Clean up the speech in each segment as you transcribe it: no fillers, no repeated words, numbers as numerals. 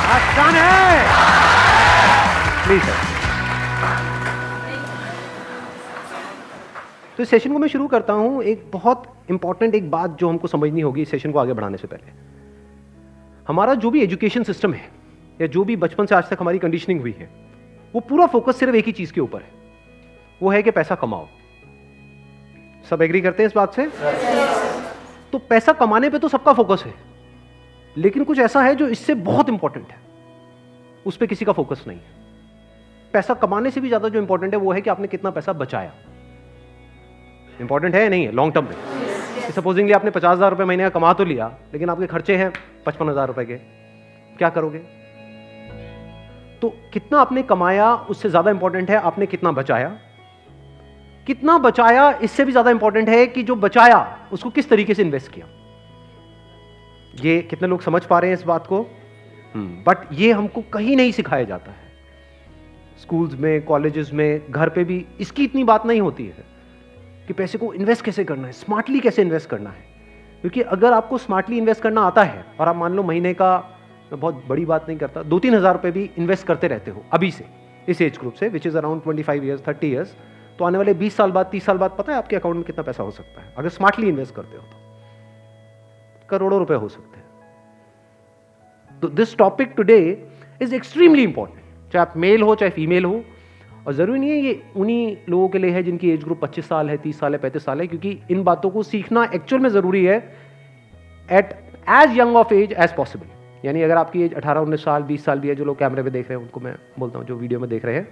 आसान है। Please sir. तो इस सेशन को मैं शुरू करता हूं एक बहुत इंपॉर्टेंट एक बात जो हमको समझनी होगी इस सेशन को आगे बढ़ाने से पहले। हमारा जो भी एजुकेशन सिस्टम है या जो भी बचपन से आज तक हमारी कंडीशनिंग हुई है, वो पूरा फोकस सिर्फ एक ही चीज के ऊपर है, वो है कि पैसा कमाओ। सब एग्री करते हैं इस बात से? तो पैसा कमाने पे तो सबका फोकस है, लेकिन कुछ ऐसा है जो इससे बहुत इंपॉर्टेंट है, उस पर किसी का फोकस नहीं है। पैसा कमाने से भी ज्यादा जो इंपॉर्टेंट है वो है कि आपने कितना पैसा बचाया। इंपॉर्टेंट है या नहीं है लॉन्ग टर्म में? सपोजिंगली आपने 50,000 रुपए महीने का कमा तो लिया, लेकिन आपके खर्चे हैं 55,000 रुपए के, क्या करोगे? तो कितना आपने कमाया उससे ज्यादा इंपॉर्टेंट है आपने कितना बचाया। कितना बचाया इससे भी ज्यादा इंपॉर्टेंट है कि जो बचाया उसको किस तरीके से इन्वेस्ट किया। ये कितने लोग समझ पा रहे हैं इस बात को? बट ये हमको कहीं नहीं सिखाया जाता है। स्कूल्स में, कॉलेजेस में, घर पे भी इसकी इतनी बात नहीं होती है कि पैसे को इन्वेस्ट कैसे करना है, स्मार्टली कैसे इन्वेस्ट करना है। क्योंकि अगर आपको स्मार्टली इन्वेस्ट करना आता है और आप मान लो महीने का, मैं बहुत बड़ी बात नहीं करता, 2-3 हज़ार रुपए भी इन्वेस्ट करते रहते हो अभी से, इस एज ग्रुप से, which is around 25 years 30 years, तो आने वाले 20 साल बाद, 30 साल बाद पता है आपके अकाउंट में कितना पैसा हो सकता है अगर स्मार्टली इन्वेस्ट करते हो तो? करोड़ों रुपए हो सकते हैं। तो this topic today is extremely important, चाहे आप मेल हो चाहे फीमेल हो। और जरूरी नहीं है ये उन्हीं लोगों के लिए है जिनकी एज ग्रुप 25 साल है, 30 साल है, 35 साल है, क्योंकि इन बातों को सीखना एक्चुअल में जरूरी है at age young of age as possible. यानी अगर आपकी एज 18-19 साल, 20 साल भी है, जो लोग कैमरे पे देख रहे हैं उनको मैं बोलता हूँ, जो वीडियो में देख रहे हैं,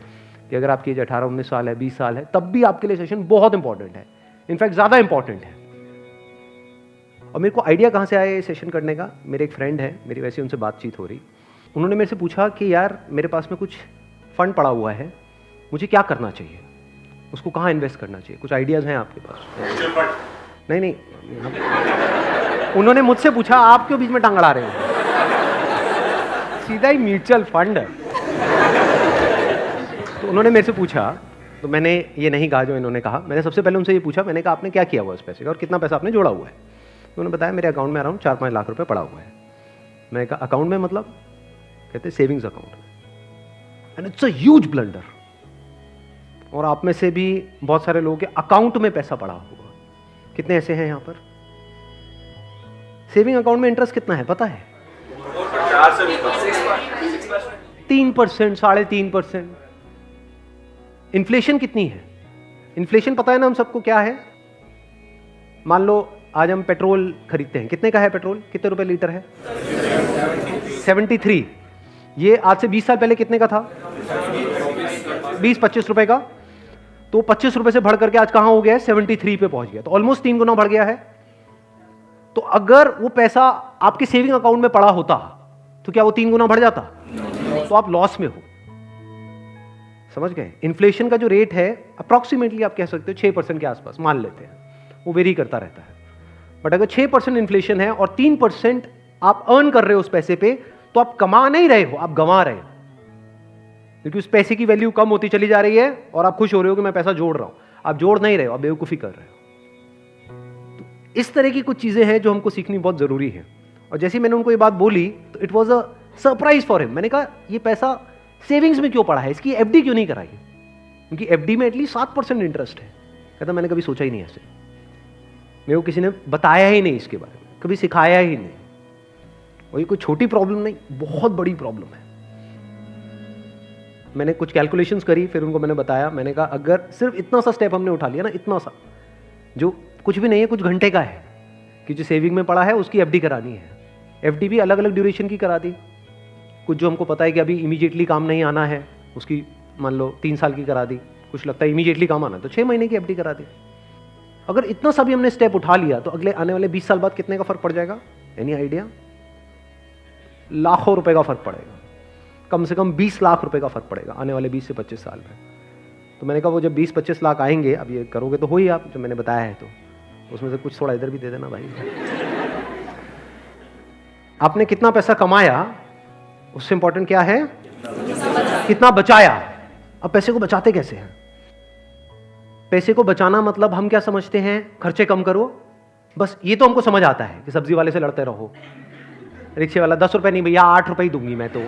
कि अगर आपकी एज 18-19 साल है, 20 साल है, तब भी आपके लिए सेशन बहुत इंपॉर्टेंट है, इनफैक्ट ज्यादा इंपॉर्टेंट है। और मेरे को आइडिया कहाँ से आया ये सेशन करने का? मेरे एक फ्रेंड है, मेरी वैसे उनसे बातचीत हो रही, उन्होंने मेरे से पूछा कि यार मेरे पास में कुछ फंड पड़ा हुआ है, मुझे क्या करना चाहिए, उसको कहाँ इन्वेस्ट करना चाहिए, कुछ आइडियाज हैं आपके पास? नहीं, उन्होंने मुझसे पूछा, आप क्यों बीच में टांग अड़ा रहे हो? सीधा ही म्यूचुअल फंड है। तो उन्होंने मेरे से पूछा, तो मैंने ये नहीं कहा जो इन्होंने कहा, मैंने सबसे पहले उनसे ये पूछा, मैंने कहा आपने क्या किया हुआ उस पैसे का और कितना पैसा आपने जोड़ा हुआ है? तो उन्होंने बताया मेरे अकाउंट में अराउंड 4-5 लाख रुपए पड़ा हुआ है। मैंने कहा अकाउंट में मतलब? कहते सेविंग्स अकाउंट में। And it's a huge blunder. और आप में से भी बहुत सारे लोगों के अकाउंट में पैसा पड़ा हुआ, कितने ऐसे हैं यहां पर? सेविंग अकाउंट में इंटरेस्ट कितना है पता है? 3%, 3.5%। इन्फ्लेशन कितनी है? इन्फ्लेशन पता है ना हम सबको क्या है? मान लो आज हम पेट्रोल खरीदते हैं, कितने का है पेट्रोल? कितने रुपए लीटर है? 73। ये आज से 20 साल पहले कितने का था? 20-25 रुपए का। तो 25 रुपए से बढ़ करके आज कहां हो गया है? 73 पे पहुंच गया। तो ऑलमोस्ट 3 गुना बढ़ गया है। तो अगर वो पैसा आपके सेविंग अकाउंट में पड़ा होता तो क्या वो 3 गुना बढ़ जाता? तो आप लॉस में हो। समझ गए? इन्फ्लेशन का जो रेट है अप्रॉक्सीमेटली आप कह सकते हो 6% के आसपास मान लेते हैं, वो वेरी करता रहता है। बट अगर 6% इन्फ्लेशन है और 3% आप अर्न कर रहे हो उस पैसे पे, तो आप कमा नहीं रहे हो, आप गंवा रहे हो, क्योंकि उस पैसे की वैल्यू कम होती चली जा रही है और आप खुश हो रहे हो कि मैं पैसा जोड़ रहा हूं। आप जोड़ नहीं रहे हो, आप बेवकूफी कर रहे हो। तो इस तरह की कुछ चीजें हैं जो हमको सीखनी बहुत जरूरी है। और जैसे मैंने उनको ये बात बोली तो it was a surprise for him. मैंने कहा ये पैसा सेविंग्स में क्यों पड़ा है, इसकी एफडी क्यों नहीं कराई? क्योंकि एफडी में एटलीस्ट 7% इंटरेस्ट है। कहता मैंने कभी सोचा ही नहीं ऐसे, मेरे को किसी ने बताया ही नहीं इसके बारे में, कभी सिखाया ही नहीं। और ये कोई छोटी प्रॉब्लम नहीं, बहुत बड़ी प्रॉब्लम है। मैंने कुछ कैलकुलेशंस करी, फिर उनको मैंने बताया, मैंने कहा अगर सिर्फ इतना सा स्टेप हमने उठा लिया ना, इतना सा जो कुछ भी नहीं है, कुछ घंटे का है, कि जो सेविंग में पड़ा है उसकी एफडी करानी है। एफडी भी अलग अलग ड्यूरेशन की करा दी। कुछ जो हमको पता है कि अभी इमीडिएटली काम नहीं आना है, उसकी मान लो 3 साल की करा दी। कुछ लगता है इमीडिएटली काम आना, तो 6 महीने की एफडी करा दी। अगर इतना सा भी हमने स्टेप उठा लिया तो अगले आने वाले 20 साल बाद कितने का फर्क पड़ जाएगा? Any idea? लाखों रुपए का फर्क पड़ेगा, कम से कम 20 लाख रुपए का फर्क पड़ेगा आने वाले 20 से 25 साल में। तो मैंने कहा वो जब 20-25 लाख आएंगे, अब ये करोगे तो हो ही आप, जो मैंने बताया है, तो उसमें से कुछ थोड़ा इधर भी दे देना भाई। आपने कितना पैसा कमाया उससे इंपॉर्टेंट क्या है? कितना बचाया। अब पैसे को बचाते कैसे हैं? पैसे को बचाना मतलब हम क्या समझते हैं? खर्चे कम करो, बस ये तो हमको समझ आता है कि सब्जी वाले से लड़ते रहो, रिक्शे वाला 10 रुपये नहीं भैया 8 रुपये ही दूंगी मैं, तो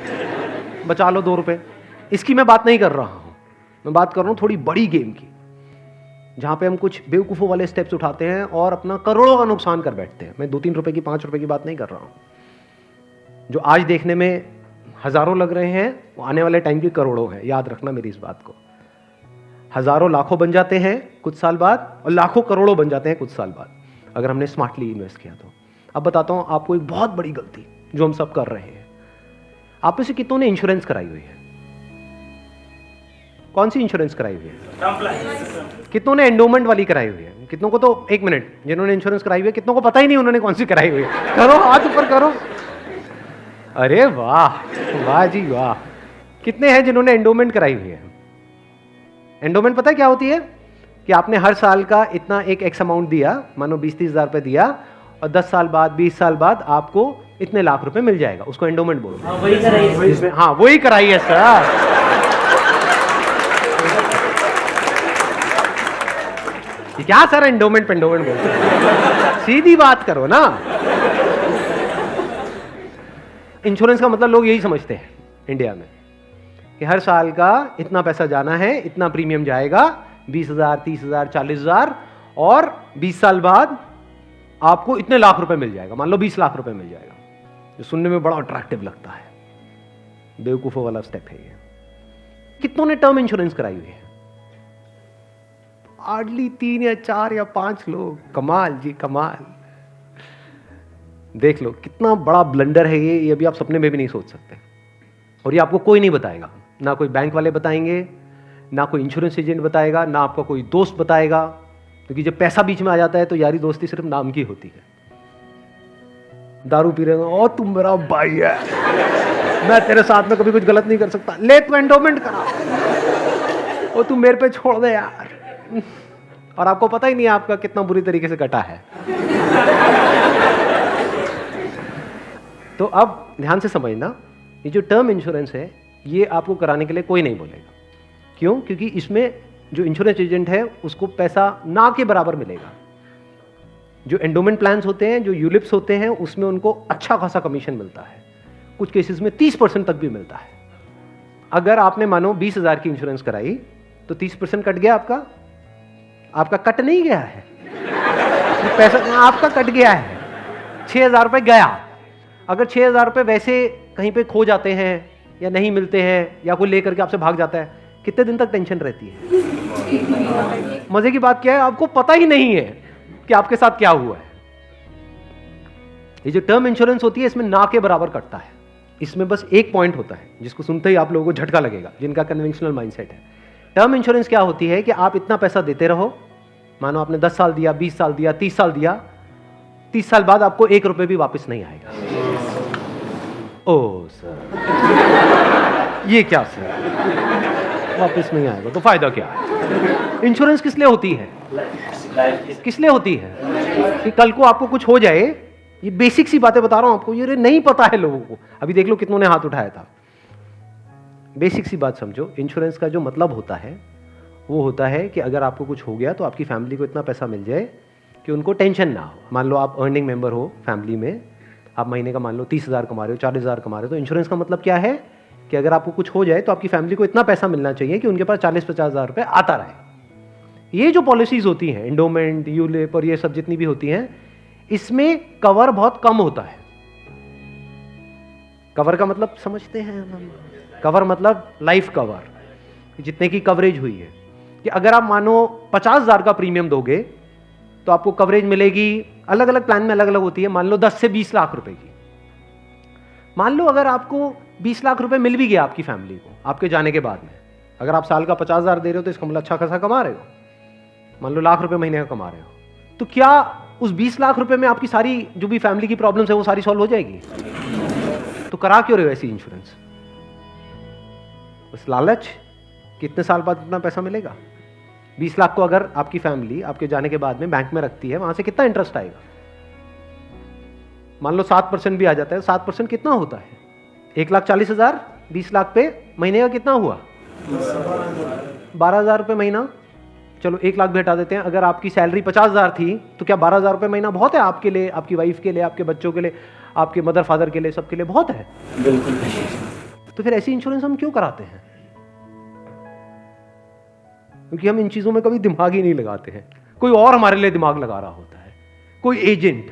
बचा लो 2 रुपये। इसकी मैं बात नहीं कर रहा हूँ, मैं बात कर रहा हूँ थोड़ी बड़ी गेम की, जहाँ पे हम कुछ बेवकूफ़ों वाले स्टेप्स उठाते हैं और अपना करोड़ों का नुकसान कर बैठते हैं। मैं 2-3 रुपये की 5 रुपये की बात नहीं कर रहा हूँ। जो आज देखने में हज़ारों लग रहे हैं वो आने वाले टाइम की करोड़ों हैं। याद रखना मेरी इस बात को। हज़ारों लाखों बन जाते हैं कुछ साल बाद और लाखों करोड़ों बन जाते हैं कुछ साल बाद, अगर हमने स्मार्टली इन्वेस्ट किया तो। अब बताता हूँ आपको एक बहुत बड़ी गलती जो हम सब कर रहे हैं। आप में से कितनों ने इंश्योरेंस कराई हुई है? कौन सी इंश्योरेंस कराई हुई है? कितनों ने एंडोमेंट वाली कराई हुई है? कितनों को तो, एक मिनट, जिन्होंने इंश्योरेंस कराई हुई है कितनों को पता ही नहीं उन्होंने कौन सी कराई हुई है? करो, हाथ ऊपर करो। अरे वाह, वाह जी वाह। कितने हैं जिन्होंने एंडोमेंट कराई हुई है? एंडोमेंट पता है क्या होती है? कि आपने हर साल का इतना एक एक्स अमाउंट दिया, मानो 20-30 हज़ार रुपये दिया, और 10 साल बाद 20 साल बाद आपको इतने लाख रुपए मिल जाएगा। उसको एंडोमेंट बोलते हैं। वही कराई है। हाँ वही कराई है सर। क्या सर एंडोमेंट पेंडोमेंट बोलते हैं? सीधी बात करो ना। इंश्योरेंस का मतलब लोग यही समझते हैं इंडिया में कि हर साल का इतना पैसा जाना है, इतना प्रीमियम जाएगा, 20,000, 30,000, 40,000, और 20 साल बाद आपको इतने लाख रुपए मिल जाएगा। मान लो 20 लाख रुपए मिल जाएगा, जो सुनने में बड़ा अट्रैक्टिव लगता है। बेवकूफों वाला स्टेप है ये। कितनों ने टर्म इंश्योरेंस कराई हुई है? हार्डली 3 या 4 या 5 लोग। कमाल जी कमाल। देख लो कितना बड़ा ब्लंडर है ये अभी आप सपने में भी नहीं सोच सकते। और ये आपको कोई नहीं बताएगा, ना कोई बैंक वाले बताएंगे, ना कोई इंश्योरेंस एजेंट बताएगा, ना आपका कोई दोस्त बताएगा, क्योंकि जब पैसा बीच में आ जाता है तो यारी दोस्ती सिर्फ नाम की होती है। दारू पी रहे हो, ओ तुम मेरा भाई है, मैं तेरे साथ में कभी कुछ गलत नहीं कर सकता, ले तू एंडोमेंट करा, ओ तू मेरे पे छोड़ दे यार। और आपको पता ही नहीं आपका कितना बुरी तरीके से कटा है। तो अब ध्यान से समझना, ये जो टर्म इंश्योरेंस है ये आपको कराने के लिए कोई नहीं बोलेगा। क्यों? क्योंकि इसमें जो इंश्योरेंस एजेंट है उसको पैसा ना के बराबर मिलेगा। जो एंडोमेंट प्लान्स होते हैं, जो यूलिप्स होते हैं, उसमें उनको अच्छा खासा कमीशन मिलता है, कुछ केसेस में 30% तक भी मिलता है। अगर आपने मानो 20,000 की इंश्योरेंस कराई तो 30% कट गया आपका। आपका कट नहीं गया है, पैसा आपका कट गया है। 6,000 रुपये गया। अगर 6,000 रुपये वैसे कहीं पे खो जाते हैं या नहीं मिलते हैं या कोई लेकर के आपसे भाग जाता है, कितने दिन तक टेंशन रहती है? मजे की बात क्या है, आपको पता ही नहीं है कि आपके साथ क्या हुआ है। ये जो टर्म इंश्योरेंस होती है इसमें ना के बराबर कटता है। इसमें बस एक पॉइंट होता है जिसको सुनते ही आप लोगों को झटका लगेगा, जिनका कन्वेंशनल माइंडसेट है। टर्म इंश्योरेंस क्या होती है कि आप इतना पैसा देते रहो, मानो आपने 10 साल दिया, 20 साल दिया, 30 साल दिया, 30 साल बाद आपको 1 रुपए भी वापस नहीं आएगा। ओ सर, ये क्या सर, वापस नहीं आएगा तो फायदा क्या है? इंश्योरेंस किस लिए होती है? किस लिए होती है? कि कल को आपको कुछ हो जाए। ये बेसिक सी बातें बता रहा हूं आपको, ये नहीं पता है लोगों को। अभी देख लो कितनों ने हाथ उठाया था। बेसिक सी बात समझो, इंश्योरेंस का जो मतलब होता है वो होता है कि अगर आपको कुछ हो गया तो आपकी फैमिली को इतना पैसा मिल जाए कि उनको टेंशन ना हो। मान लो आप अर्निंग मेंबर हो फैमिली में, आप महीने का मान लो 30,000 कमा रहे हो, 40,000 कमा रहे हो, तो इंश्योरेंस का मतलब क्या है कि अगर आपको कुछ हो जाए तो आपकी फैमिली को इतना पैसा मिलना चाहिए कि उनके पास 40-50,000 रुपये आता रहे। ये जो पॉलिसीज होती हैं, एंडोमेंट, यूलिप और ये सब जितनी भी होती हैं, इसमें कवर बहुत कम होता है। कवर का मतलब समझते हैं हम? कवर मतलब लाइफ कवर, जितने की कवरेज हुई है। कि अगर आप मानो 50,000 का प्रीमियम दोगे तो आपको कवरेज मिलेगी, अलग अलग प्लान में अलग अलग होती है, मान लो 10 से 20 लाख रुपए की। मान लो अगर आपको 20 लाख रुपए मिल भी गया आपकी फैमिली को आपके जाने के बाद में, अगर आप साल का 50,000 दे रहे हो तो इसका मतलब अच्छा खासा कमा रहे हो, मान लो लाख रुपए महीने का कमा रहे हो, तो क्या उस 20 लाख रुपए में आपकी सारी जो भी फैमिली की प्रॉब्लम्स है वो सारी सॉल्व हो जाएगी? तो करा क्यों रहे हो ऐसी इंश्योरेंस? बस लालच, कितने साल बाद इतना पैसा मिलेगा। 20 लाख को अगर आपकी फैमिली आपके जाने के बाद में बैंक में रखती है, वहां से कितना इंटरेस्ट आएगा? मान लो 7% भी आ जाता है। 7% कितना होता है? 1,40,000, 20 लाख पे महीने का कितना हुआ? 12,000 रुपये महीना। चलो 1 लाख भी हटा देते हैं, अगर आपकी सैलरी 50,000 थी तो क्या 12,000 रुपये महीना बहुत है आपके लिए, आपकी वाइफ के लिए, आपके बच्चों के लिए, आपके मदर फादर के लिए, सबके लिए बहुत है? बिल्कुल। तो फिर ऐसी इंश्योरेंस हम क्यों कराते हैं? क्योंकि हम इन चीजों में कभी दिमाग ही नहीं लगाते हैं। कोई और हमारे लिए दिमाग लगा रहा होता है, कोई एजेंट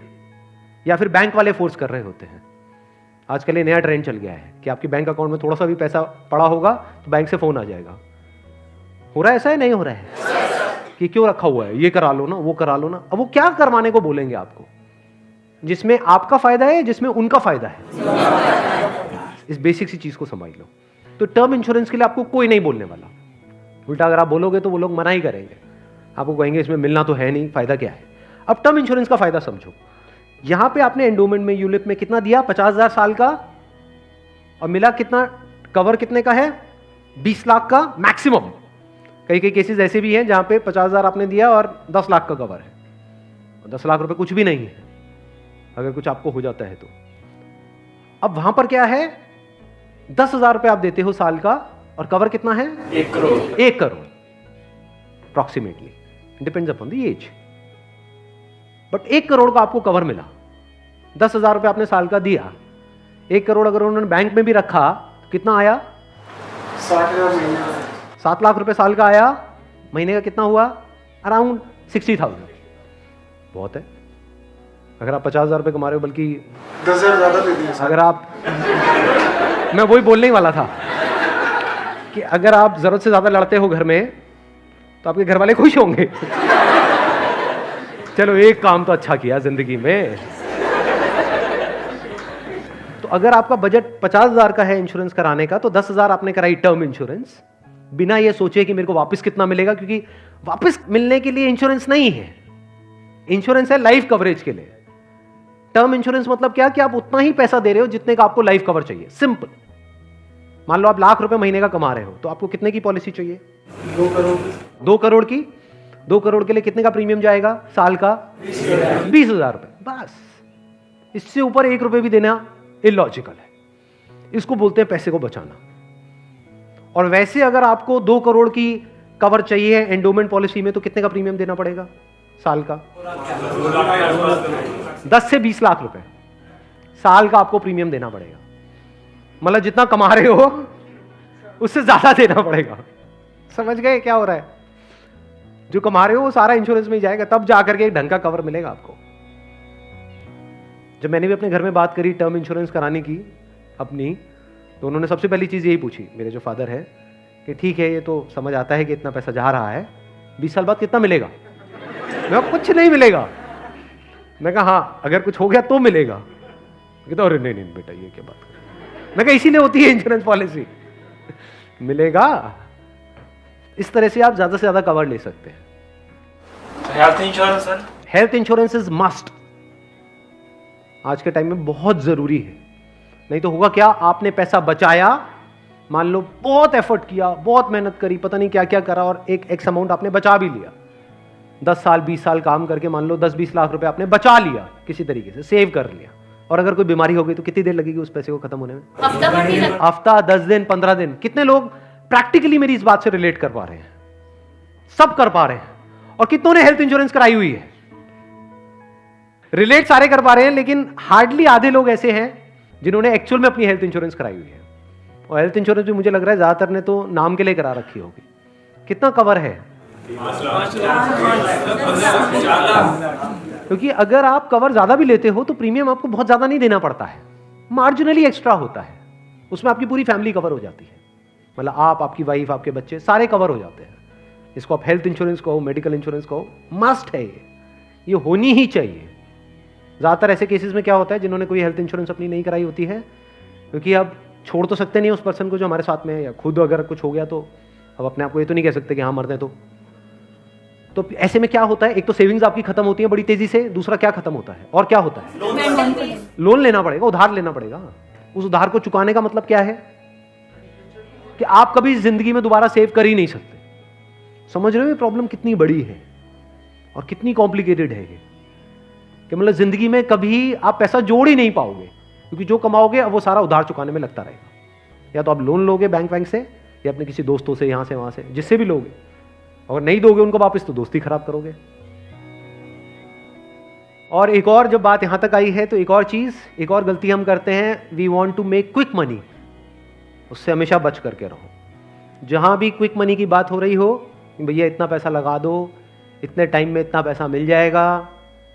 या फिर बैंक वाले फोर्स कर रहे होते हैं। आजकल ये नया ट्रेंड चल गया है कि आपके बैंक अकाउंट में थोड़ा सा भी पैसा पड़ा होगा तो बैंक से फोन आ जाएगा। हो रहा है ऐसा है? नहीं हो रहा है कि क्यों रखा हुआ है, ये करा लो ना, वो करा लो ना। अब वो क्या करवाने को बोलेंगे आपको, जिसमें आपका फायदा है, जिसमें उनका फायदा है। इस बेसिक सी चीज को समझ लो। तो टर्म इंश्योरेंस के लिए आपको कोई नहीं बोलने वाला। उल्टा अगर आप बोलोगे तो वो लोग मना ही करेंगे, आपको कहेंगे इसमें मिलना तो है नहीं, फायदा क्या है। अब टर्म इंश्योरेंस का फायदा समझो। यहां पे आपने एंडोमेंट में, यूलिप में कितना दिया? 50,000 साल का, और मिला कितना? कवर कितने का है? 20 लाख का मैक्सिमम। कई कई केसेस ऐसे भी हैं जहां पे 50,000 आपने दिया और 10 लाख का कवर है। 10 लाख रुपए कुछ भी नहीं है अगर कुछ आपको हो जाता है तो। अब वहां पर क्या है? 10,000 रुपए आप देते हो साल का, और कवर कितना है? 1 crore. 1 crore approximately, depends upon the age. But 1 crore का आपको कवर मिला। 10,000 रुपए आपने साल का दिया, 1 करोड़ अगर उन्होंने बैंक में भी रखा तो कितना आया? 7 लाख रुपए साल का आया। महीने का कितना हुआ? अराउंड 60,000। बहुत है। अगर आप 50,000 रुपए कमा रहे हो, बल्कि 10,000 ज्यादा दे दिए। अगर आप मैं वही बोलने ही वाला था कि अगर आप जरूरत से ज्यादा लड़ते हो घर में तो आपके घर वाले खुश होंगे। चलो एक काम तो अच्छा किया जिंदगी में। तो अगर आपका बजट 50,000 का है इंश्योरेंस कराने का, तो 10,000 आपने कराई टर्म इंश्योरेंस, बिना ये सोचे कि मेरे को वापस कितना मिलेगा, क्योंकि वापस मिलने के लिए इंश्योरेंस नहीं है। इंश्योरेंस है लाइफ कवरेज के लिए। टर्म इंश्योरेंस मतलब क्या कि आप उतना ही पैसा दे रहे हो जितने का आपको लाइफ कवर चाहिए। सिंपल। मान लो आप लाख रुपए महीने का कमा रहे हो, तो आपको कितने की पॉलिसी चाहिए? 2 करोड़। 2 करोड़ की। 2 करोड़ के लिए कितने का प्रीमियम जाएगा साल का? 20,000 रुपए। बस, इससे ऊपर 1 रुपए भी देना इलॉजिकल है। इसको बोलते हैं पैसे को बचाना। और वैसे अगर आपको 2 करोड़ की कवर चाहिए एंडोमेंट पॉलिसी में, तो कितने का प्रीमियम देना पड़ेगा साल का? 10 से 20 लाख रुपए साल का आपको प्रीमियम देना पड़ेगा। मतलब जितना कमा रहे हो उससे ज्यादा देना पड़ेगा। समझ गए क्या हो रहा है? जो कमा रहे हो वो सारा इंश्योरेंस में ही जाएगा, तब जाकर के एक ढंग का कवर मिलेगा आपको। जब मैंने भी अपने घर में बात करी टर्म इंश्योरेंस कराने की अपनी, तो उन्होंने सबसे पहली चीज यही पूछी, मेरे जो फादर है, कि ठीक है ये तो समझ आता है कि इतना पैसा जा रहा है, 20 साल बाद कितना मिलेगा? मैं कुछ नहीं मिलेगा। मैं कहा हाँ अगर कुछ हो गया तो मिलेगा। कहता अरे नहीं नहीं बेटा ये क्या बात कर। मैं कहा इसीलिए होती है इंश्योरेंस पॉलिसी, मिलेगा। इस तरह से आप ज्यादा से ज्यादा कवर ले सकते हैं। Health insurance sir? Health insurance is must. आज के टाइम में बहुत जरूरी है। नहीं तो होगा क्या, आपने पैसा बचाया, मान लो बहुत एफर्ट किया, बहुत मेहनत करी, पता नहीं क्या क्या करा, और एक एक्स अमाउंट आपने बचा भी लिया। 10 साल 20 साल काम करके मान लो 10-20 लाख रुपए आपने बचा लिया, किसी तरीके से सेव कर लिया। और अगर कोई बीमारी हो गई तो कितनी देर लगेगी उस पैसे को खत्म होने में? हफ्ता, 10 दिन, 15 दिन। कितने लोग प्रैक्टिकली मेरी इस बात से रिलेट कर पा रहे हैं? सब कर पा रहे हैं। और कितनों ने हेल्थ इंश्योरेंस कराई हुई है? रिलेट सारे कर पा रहे हैं, लेकिन हार्डली आधे लोग ऐसे हैं जिन्होंने एक्चुअल में अपनी हेल्थ इंश्योरेंस कराई हुई है। और हेल्थ इंश्योरेंस भी मुझे लग रहा है ज्यादातर ने तो नाम के लिए करा रखी होगी। कितना कवर है? क्योंकि अगर आप कवर ज्यादा भी लेते हो तो प्रीमियम आपको बहुत ज्यादा नहीं देना पड़ता है, मार्जिनली एक्स्ट्रा होता है। उसमें आपकी पूरी फैमिली कवर हो जाती है। मतलब आप, आपकी वाइफ, आपके बच्चे सारे कवर हो जाते हैं। इसको आप हेल्थ इंश्योरेंस कहो, मेडिकल इंश्योरेंस कहो, मस्ट है ये होनी ही चाहिए। ज्यादातर ऐसे केसेस में क्या होता है, जिन्होंने कोई हेल्थ इंश्योरेंस अपनी नहीं कराई होती है, क्योंकि अब छोड़ तो सकते नहीं उस पर्सन को जो हमारे साथ में है, या खुद अगर कुछ हो गया तो अब अपने आप को ये तो नहीं कह सकते कि हाँ मर दें। तो ऐसे में क्या होता है, एक तो सेविंग्स आपकी खत्म होती है बड़ी तेजी से, दूसरा क्या खत्म होता है, और क्या होता है, लोन लेना पड़ेगा, उधार लेना पड़ेगा। उस उधार को चुकाने का मतलब क्या है कि आप कभी जिंदगी में दोबारा सेव कर ही नहीं सकते। समझ रहे हो ये प्रॉब्लम कितनी बड़ी है और कितनी कॉम्प्लिकेटेड है ये, कि मतलब जिंदगी में कभी आप पैसा जोड़ ही नहीं पाओगे, क्योंकि जो कमाओगे अब वो सारा उधार चुकाने में लगता रहेगा। या तो आप लोन लोगे बैंक से, या अपने किसी दोस्तों से, यहां से वहां से, जिससे भी लोगे, और नहीं दोगे उनको वापस तो दोस्ती खराब करोगे। और एक और जब बात यहां तक आई है तो एक और चीज, एक और गलती हम करते हैं, we want to make quick money, उससे हमेशा बच करके रहो। जहां भी क्विक मनी की बात हो रही हो, भैया इतना पैसा लगा दो, इतने टाइम में इतना पैसा मिल जाएगा,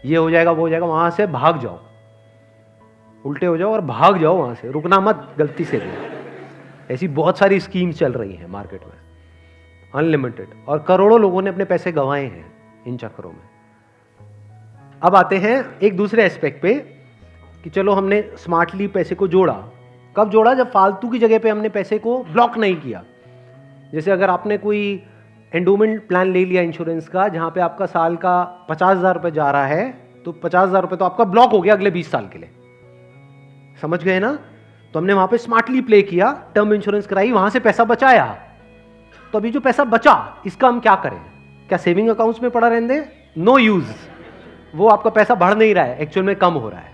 ये हो जाएगा वो हो जाएगा, वहां से भाग जाओ, उल्टे हो जाओ और भाग जाओ वहां से, रुकना मत गलती से भी। ऐसी बहुत सारी स्कीम्स चल रही हैं मार्केट में, अनलिमिटेड, और करोड़ों लोगों ने अपने पैसे गंवाए हैं इन चक्करों में। अब आते हैं एक दूसरे एस्पेक्ट पे कि चलो हमने स्मार्टली पैसे को जोड़ा। कब जोड़ा? जब फालतू की जगह पे हमने पैसे को ब्लॉक नहीं किया। जैसे अगर आपने कोई एंडोमेंट प्लान ले लिया इंश्योरेंस का, जहां पे आपका साल का 50,000 रुपये जा रहा है, तो 50,000 रुपये तो आपका ब्लॉक हो गया अगले 20 साल के लिए, समझ गए ना? तो हमने वहां पे स्मार्टली प्ले किया, टर्म इंश्योरेंस कराई, वहां से पैसा बचाया। तो अभी जो पैसा बचा इसका हम क्या करें? क्या सेविंग अकाउंट्स में पड़ा रहने दें? नो यूज, वो आपका पैसा बढ़ नहीं रहा है, एक्चुअल में कम हो रहा है।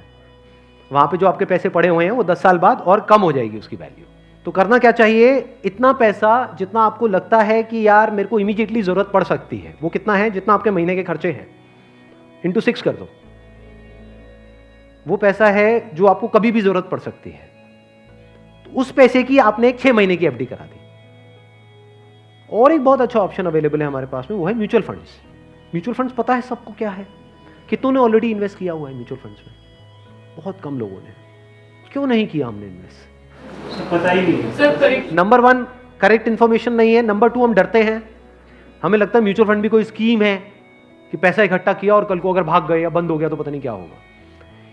वहां पे जो आपके पैसे पड़े हुए हैं वो 10 साल बाद और कम हो जाएगी उसकी वैल्यू। तो करना क्या चाहिए? इतना पैसा जितना आपको लगता है कि यार मेरे को इमीडिएटली जरूरत पड़ सकती है, वो कितना है? जितना आपके महीने के खर्चे हैं, इंटू 6 कर दो। वो पैसा है जो आपको कभी भी जरूरत पड़ सकती है। तो उस पैसे की आपने एक 6 महीने की एफडी करा दी। और एक बहुत अच्छा ऑप्शन अवेलेबल है हमारे पास में, वो है म्यूचुअल फंड्स। म्यूचुअल फंड्स पता है सबको क्या है? कितनों ने ऑलरेडी इन्वेस्ट किया हुआ है म्यूचुअल फंड्स में? बहुत कम लोगों ने। क्यों नहीं किया हमने इन्वेस्ट? पता ही नहीं सर। नंबर 1 करेक्ट इंफॉर्मेशन नहीं है। नंबर 2 हम डरते हैं, हमें लगता है म्यूचुअल फंड भी कोई स्कीम है कि पैसा इकट्ठा किया और कल को अगर भाग गए या बंद हो गया तो पता नहीं क्या होगा।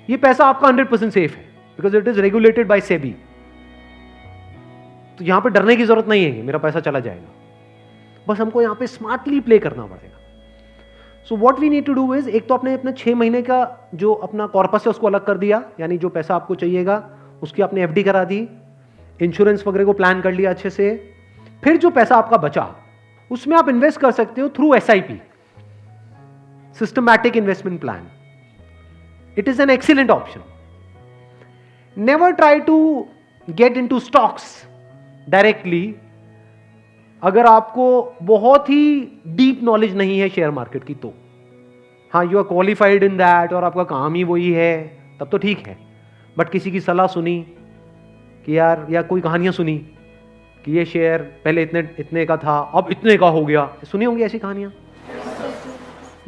ये पैसा आपका 100% सेफ है because it is regulated by SEBI. तो यहां पे डरने की जरूरत नहीं है कि मेरा पैसा चला जाएगा, बस हमको यहां पे स्मार्टली प्ले करना पड़ेगा। So what we need to do is, एक तो आपने अपने 6 महीने का जो अपना कॉर्पस है उसको अलग कर दिया, यानी जो पैसा आपको चाहिएगा उसकी आपने एफडी करा दी, इंश्योरेंस वगैरह को प्लान कर लिया अच्छे से। फिर जो पैसा आपका बचा उसमें आप इन्वेस्ट कर सकते हो through SIP, systematic investment plan. It is an excellent option. Never try to get into stocks directly अगर आपको बहुत ही डीप नॉलेज नहीं है शेयर मार्केट की तो। हाँ, you are qualified in that और आपका काम ही वही है, तब तो ठीक है। बट किसी की सलाह सुनी कि यार, या कोई कहानियां सुनी कि ये शेयर पहले इतने का था अब इतने का हो गया, सुनी होंगी ऐसी कहानियां।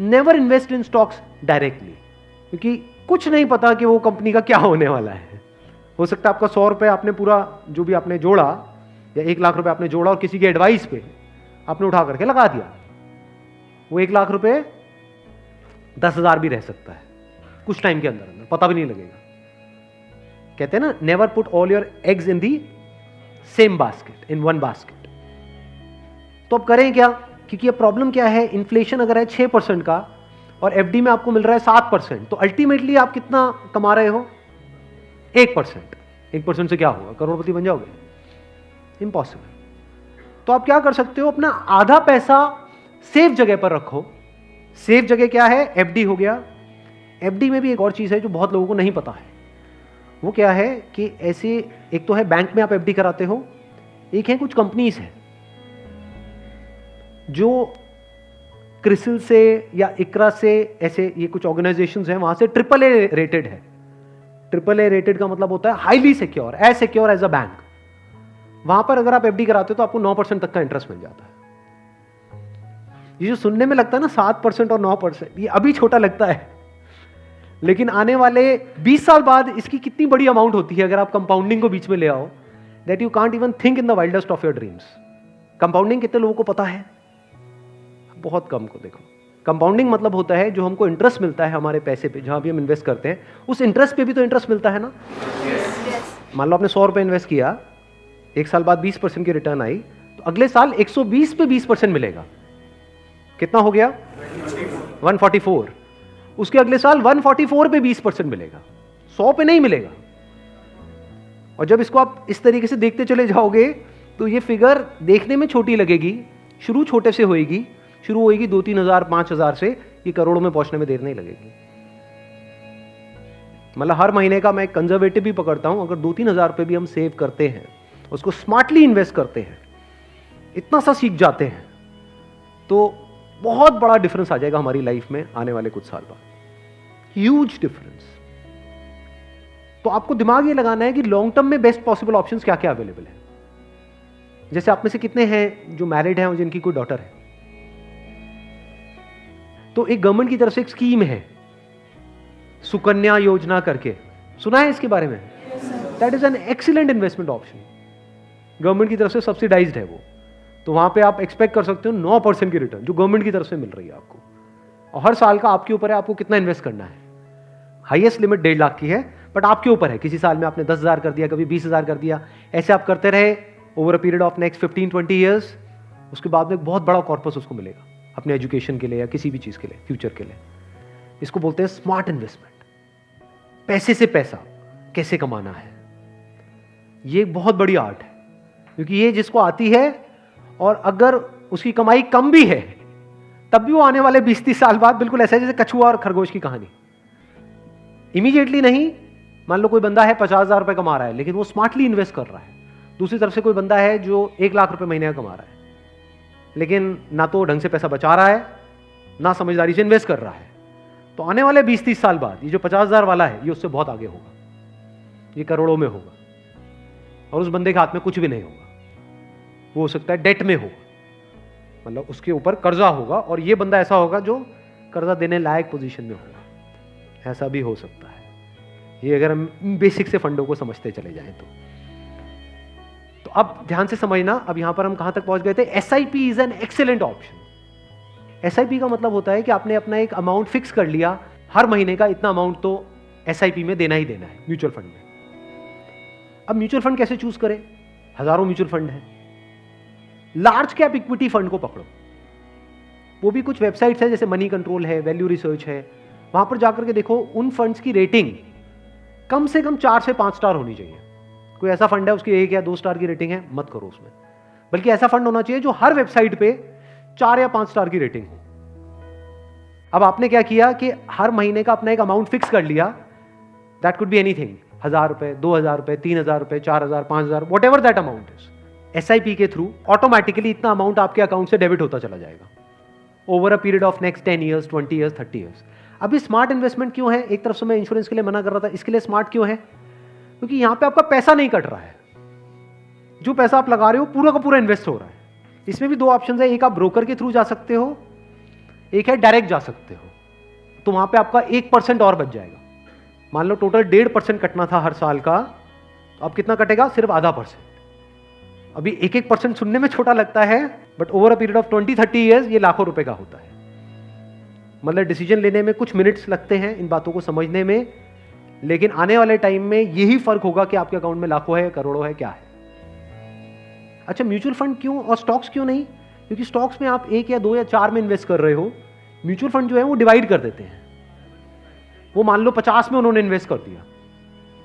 Never invest in stocks directly, क्योंकि कुछ नहीं पता कि वो कंपनी का क्या होने वाला है। हो सकता है आपका 100 रुपये आपने पूरा जो भी आपने जोड़ा या 1 लाख रुपए आपने जोड़ा और किसी के एडवाइस पे आपने उठा करके लगा दिया, वो 1 लाख रुपए 10,000 भी रह सकता है कुछ टाइम के अंदर, पता भी नहीं लगेगा। कहते हैं ना, never put all your eggs in the same basket, in one basket. तो अब करें क्या? क्योंकि अब प्रॉब्लम क्या है, इन्फ्लेशन अगर है 6% का और एफडी में आपको मिल रहा है 7%, तो अल्टीमेटली आप कितना कमा रहे हो? 1%। 1% से क्या होगा? करोड़पति बन जाओगे? इम्पॉसिबल। तो आप क्या कर सकते हो, अपना आधा पैसा सेफ जगह पर रखो। सेफ जगह क्या है? एफडी हो गया। एफडी में भी एक और चीज है जो बहुत लोगों को नहीं पता है। वो क्या है कि ऐसे, एक तो है बैंक में आप एफडी कराते हो, एक है कुछ कंपनीज है जो क्रिसिल से या इकरा से, ऐसे ये कुछ ऑर्गेनाइजेशंस हैं, वहां से AAA रेटेड है। AAA रेटेड का मतलब होता है highly secure, as secure as a bank. वहां पर अगर आप एफडी कराते हो तो आपको 9% तक का इंटरेस्ट मिल जाता है। ये जो सुनने में लगता है ना 7% और 9%, ये अभी छोटा लगता है, लेकिन आने वाले 20 साल बाद इसकी कितनी बड़ी अमाउंट होती है अगर आप कंपाउंडिंग को बीच में ले आओ, that you can't even think in the wildest of your dreams. Compounding कितने लोगों को पता है? बहुत कम को। देखो, कंपाउंडिंग मतलब होता है जो हमको इंटरेस्ट मिलता है हमारे पैसे पे, जहां भी हम इन्वेस्ट करते हैं उस इंटरेस्ट पे भी तो इंटरेस्ट मिलता है ना। मान लो आपने 100 रुपए इन्वेस्ट किया, 1 साल बाद 20% की रिटर्न आई, तो अगले साल 120 पे 20% मिलेगा। कितना हो गया? 144। उसके अगले साल 144 पे 20% मिलेगा, 100 पे नहीं मिलेगा। और जब इसको आप इस तरीके से देखते चले जाओगे तो ये फिगर देखने में छोटी लगेगी, शुरू छोटे से होएगी, शुरू होएगी 2-3 हजार 5 हजार से, ये करोड़ों में पहुंचने में देर नहीं लगेगी। मतलब हर महीने का मैं कंजर्वेटिव भी पकड़ता हूं, अगर 2-3 हजार रुपए भी हम सेव करते हैं, उसको स्मार्टली इन्वेस्ट करते हैं, इतना सा सीख जाते हैं, तो बहुत बड़ा डिफरेंस आ जाएगा हमारी लाइफ में आने वाले कुछ साल बाद, ह्यूज डिफरेंस। तो आपको दिमाग ये लगाना है कि लॉन्ग टर्म में बेस्ट पॉसिबल ऑप्शंस क्या क्या अवेलेबल है। जैसे आप में से कितने हैं जो मैरिड हैं और जिनकी कोई डॉटर है, तो एक गवर्नमेंट की तरफ से एक स्कीम है सुकन्या योजना करके, सुना है इसके बारे में? That is an excellent investment option, government की तरफ से सब्सिडाइज्ड है वो। तो वहां पे आप एक्सपेक्ट कर सकते हो 9% की रिटर्न जो गवर्नमेंट की तरफ से मिल रही है आपको, और हर साल का आपके ऊपर है आपको कितना इन्वेस्ट करना है। हाईएस्ट लिमिट 1.5 लाख की है, बट आपके ऊपर है, किसी साल में आपने 10,000 कर दिया, कभी 20,000 कर दिया, ऐसे आप करते रहे over a period of next 15-20 years. उसके बाद में एक बहुत बड़ा कॉर्पस उसको मिलेगा अपने एजुकेशन के लिए या किसी भी चीज के लिए, फ्यूचर के लिए। इसको बोलते हैं स्मार्ट इन्वेस्टमेंट। पैसे से पैसा कैसे कमाना है, ये एक बहुत बड़ी आर्ट है, क्योंकि ये जिसको आती है और अगर उसकी कमाई कम भी है तब भी वो आने वाले 20-30 साल बाद बिल्कुल ऐसा है जैसे कछुआ और खरगोश की कहानी। इमीडिएटली नहीं, मान लो कोई बंदा है 50,000 रुपए कमा रहा है लेकिन वो स्मार्टली इन्वेस्ट कर रहा है। दूसरी तरफ से कोई बंदा है जो 1 लाख रुपए महीने का कमा रहा है लेकिन ना तो ढंग से पैसा बचा रहा है ना समझदारी से इन्वेस्ट कर रहा है। तो आने वाले 20-30 साल बाद ये जो 50,000 वाला है ये उससे बहुत आगे होगा, ये करोड़ों में होगा, और उस बंदे के हाथ में कुछ भी नहीं होगा। वो हो सकता है डेट में होगा, मतलब उसके ऊपर कर्जा होगा, और ये बंदा ऐसा होगा जो कर्जा देने लायक पोजीशन में होगा। ऐसा भी हो सकता है, ये अगर हम बेसिक से फंडों को समझते चले जाएं तो अब ध्यान से समझना। अब यहां पर हम कहां तक पहुंच गए थे? SIP is an excellent option. SIP का मतलब होता है कि आपने अपना एक अमाउंट फिक्स कर लिया, हर महीने का इतना अमाउंट तो एसआईपी में देना ही देना है म्यूचुअल फंड में। अब म्यूचुअल फंड कैसे चूज करें? हजारों म्यूचुअल फंड है। लार्ज कैप इक्विटी फंड को पकड़ो, वो भी कुछ वेबसाइट्स है जैसे मनी कंट्रोल है, वैल्यू रिसर्च है, वहां पर जाकर के देखो उन फंड्स की रेटिंग कम से कम 4 से 5 स्टार होनी चाहिए। कोई ऐसा फंड है उसकी 1 या 2 स्टार की रेटिंग है, मत करो उसमें, बल्कि ऐसा फंड होना चाहिए जो हर वेबसाइट पे 4 या 5 स्टार की रेटिंग हो। अब आपने क्या किया कि हर महीने का अपना एक अमाउंट फिक्स कर लिया, दैट कुड बी एनीथिंग, 1,000 रुपए, 2,000 रुपए, 3,000 रुपए, 4,000, 5,000, what ever that amount is. SIP के थ्रू ऑटोमेटिकली इतना अमाउंट आपके अकाउंट से डेबिट होता चला जाएगा over a period of next 10 years, 20 years, 30 years. अभी स्मार्ट इन्वेस्टमेंट क्यों है? एक तरफ से मैं इंश्योरेंस के लिए मना कर रहा था, इसके लिए स्मार्ट क्यों है? क्योंकि यहां पे आपका पैसा नहीं कट रहा है, जो पैसा आप लगा रहे हो पूरा का पूरा इन्वेस्ट हो रहा है। इसमें भी 2 ऑप्शन है, एक आप ब्रोकर के थ्रू जा सकते हो, एक है डायरेक्ट जा सकते हो। तो वहां पे आपका 1% और बच जाएगा। मान लो टोटल 1.5% कटना था हर साल का, तो अब कितना कटेगा? सिर्फ 0.5%। अभी 1% सुनने में छोटा लगता है, but over a period of 20-30 years ये लाखों रुपए का होता है। मतलब डिसीजन लेने में कुछ मिनट्स लगते हैं इन बातों को समझने में, लेकिन आने वाले टाइम में यही फर्क होगा कि आपके अकाउंट में लाखों है, करोड़ों है, क्या है। अच्छा, म्यूचुअल फंड क्यों और स्टॉक्स क्यों नहीं? क्योंकि स्टॉक्स में आप 1 या 2 या 4 में इन्वेस्ट कर रहे हो, म्यूचुअल फंड जो है वो डिवाइड कर देते हैं। वो मान लो 50 में उन्होंने इन्वेस्ट कर दिया,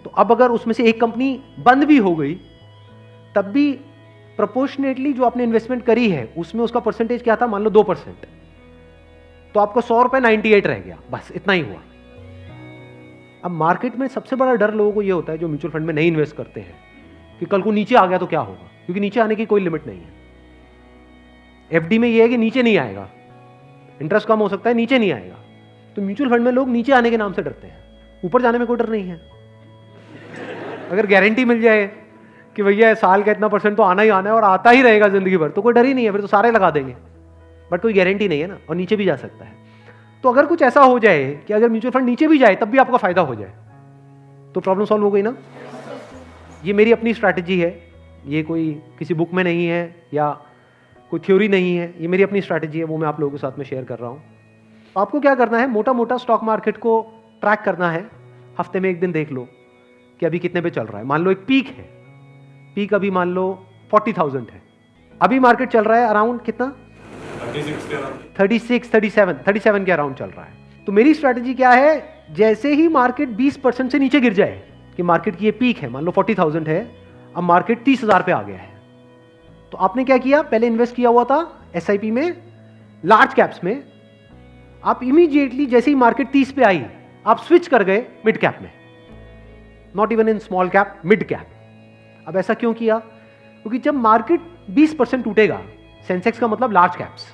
तो अब अगर उसमें से एक कंपनी बंद भी हो गई तब भी प्रोपोर्शनेटली जो आपने इन्वेस्टमेंट करी है उसमें उसका परसेंटेज क्या था? मान लो 2%, तो आपको 100 रुपए 98 रह गया, बस इतना ही हुआ। अब मार्केट में सबसे बड़ा डर लोगों को यह होता है जो म्यूचुअल फंड में नहीं इन्वेस्ट करते हैं कि कल को नीचे आ गया तो क्या होगा, क्योंकि नीचे आने की कोई लिमिट नहीं है। एफडी में यह है कि नीचे नहीं आएगा, इंटरेस्ट कम हो सकता है, नीचे नहीं आएगा। तो म्यूचुअल फंड में लोग नीचे आने के नाम से डरते हैं, ऊपर जाने में कोई डर नहीं है। अगर गारंटी मिल जाए कि भैया साल का इतना % तो आना ही आना है और आता ही रहेगा जिंदगी भर, तो कोई डर ही नहीं है, फिर तो सारे लगा देंगे। बट कोई गारंटी नहीं है ना, और नीचे भी जा सकता है। तो अगर कुछ ऐसा हो जाए कि अगर म्यूचुअल फंड नीचे भी जाए तब भी आपका फायदा हो जाए, तो प्रॉब्लम सॉल्व हो गई ना। ये मेरी अपनी स्ट्रैटेजी है, ये कोई किसी बुक में नहीं है या कोई थ्योरी नहीं है, ये मेरी अपनी स्ट्रैटेजी है, वो मैं आप लोगों के साथ में शेयर कर रहा हूँ। आपको क्या करना है? मोटा मोटा स्टॉक मार्केट को ट्रैक करना है, हफ्ते में 1 दिन देख लो कि अभी कितने पे चल रहा है। मान लो एक पीक है, पीक अभी मान लो 40,000 है, अभी मार्केट चल रहा है अराउंड कितना? 37 के अराउंड चल रहा है। तो मेरी स्ट्रैटेजी क्या है? जैसे ही मार्केट 20% से नीचे गिर जाए कि मार्केट की ये पीक है, मान लो 40,000 है, अब मार्केट 30,000 पे आ गया है, तो आपने क्या किया? पहले इन्वेस्ट किया हुआ था एसआईपी में, लार्ज कैप्स में, आप इमीडिएटली जैसे ही मार्केट 30 पे आई आप स्विच कर गए मिड कैप में, not even in small cap, mid cap. अब ऐसा क्यों किया? क्योंकि जब मार्केट 20% टूटेगा, सेंसेक्स का मतलब लार्ज कैप्स,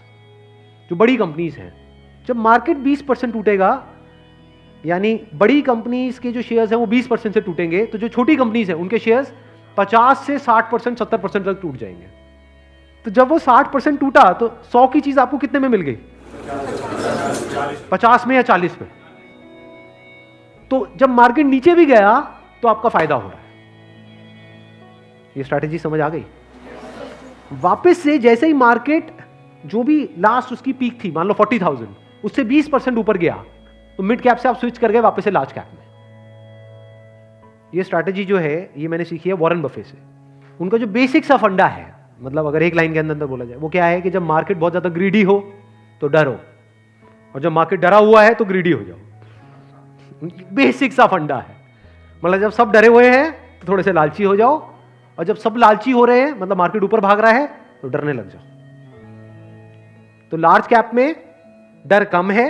जो बड़ी कंपनीज हैं, जब मार्केट 20% टूटेगा, यानी बड़ी कंपनीज के जो शेयर्स हैं वो 20% से टूटेंगे, तो जो छोटी कंपनीज हैं उनके शेयर्स 50 से 60%, 70% तक टूट जाएंगे। तो जब वो 60% टूटा तो 100 की चीज आपको कितने में मिल गई? 50 में या 40 में। तो जब मार्केट नीचे भी गया तो आपका फायदा हो रहा है। ये स्ट्रैटेजी समझ आ गई? वापस से जैसे ही मार्केट जो भी लास्ट उसकी पीक थी, मान लो 40,000, उससे 20% ऊपर गया, तो मिड कैप से आप स्विच कर गए वापस से लार्ज कैप में। ये स्ट्रैटेजी जो है ये मैंने सीखी है वॉरेन बफे से। उनका जो बेसिक सा फंडा है, मतलब अगर एक लाइन के अंदर बोला जाए, वो क्या है कि जब मार्केट बहुत ज्यादा ग्रीडी हो तो डरो, और जब मार्केट डरा हुआ है तो ग्रीडी हो जाओ। बेसिक सा फंडा है। मतलब जब सब डरे हुए हैं तो थोड़े से लालची हो जाओ, और जब सब लालची हो रहे हैं, मतलब मार्केट ऊपर भाग रहा है, तो डरने लग जाओ। तो लार्ज कैप में डर कम है,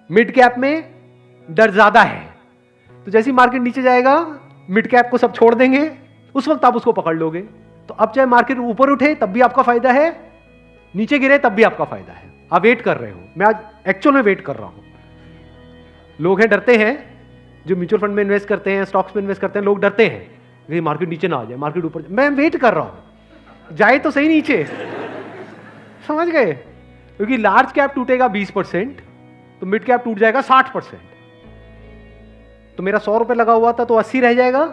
मिड कैप में डर ज्यादा है। तो जैसे ही मार्केट नीचे जाएगा, मिड कैप को सब छोड़ देंगे, उस वक्त आप उसको पकड़ लोगे। तो अब चाहे मार्केट ऊपर उठे तब भी आपका फायदा है, नीचे गिरे तब भी आपका फायदा है। आप वेट कर रहे हो, मैं आज एक्चुअल में वेट कर रहा हूं। लोग हैं डरते हैं, जो म्यूचुअल फंड में इन्वेस्ट करते हैं, स्टॉक्स में इन्वेस्ट करते हैं, लोग डरते हैं कि मार्केट नीचे ना आ जाए, मार्केट ऊपर। मैं वेट कर रहा हूं, जाए तो सही नीचे। समझ गए? क्योंकि लार्ज कैप टूटेगा 20%, तो मिड कैप टूट जाएगा 60%। तो मेरा 100 रुपए लगा हुआ था तो 80 रह जाएगा,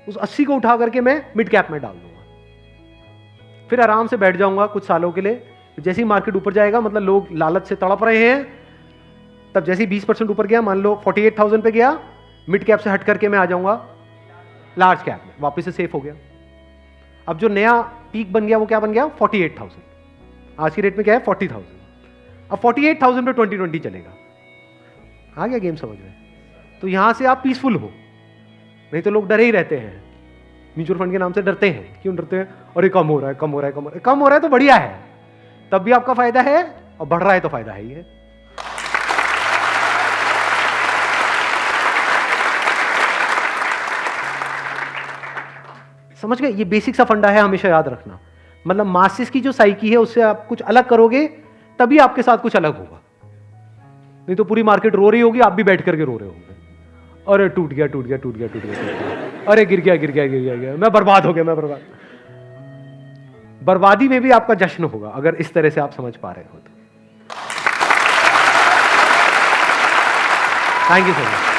उस 80 को उठा करके मैं मिड कैप में डाल दूंगा, फिर आराम से बैठ जाऊंगा कुछ सालों के लिए। जैसे ही मार्केट ऊपर जाएगा, मतलब लोग लालच से तड़प रहे हैं, तब जैसे ही 20% ऊपर गया, मान लो 48,000 पे गया, मिड कैप से हट करके मैं आ जाऊंगा लार्ज कैप में, वापस से सेफ हो गया। अब जो नया पीक बन गया वो क्या बन गया? 48,000। आज की रेट में क्या है? 40,000। अब 48,000 पे 2020 चलेगा। आ गया गेम समझ में? तो यहां से आप पीसफुल हो, नहीं तो लोग डरे ही रहते हैं, म्यूचुअल फंड के नाम से डरते हैं। क्यों डरते हैं? अरे कम हो रहा है, कम हो रहा है, कम हो रहा है। कम हो रहा है तो बढ़िया है, तब भी आपका फायदा है, और बढ़ रहा है तो फायदा है ही है। समझ गए? ये बेसिक सा फंडा है, हमेशा याद रखना। मतलब मासिस की जो साइकी है उससे आप कुछ अलग करोगे तभी आपके साथ कुछ अलग होगा, नहीं तो पूरी मार्केट रो रही होगी, आप भी बैठ करके रो रहे होंगे। अरे टूट गया, टूट गया, टूट गया, टूट गया, अरे गिर गया, गिर गया, गिर गया, मैं बर्बाद हो गया, मैं बर्बाद। बर्बादी में भी आपका जश्न होगा अगर इस तरह से आप समझ पा रहे हो तो। Thank you so much.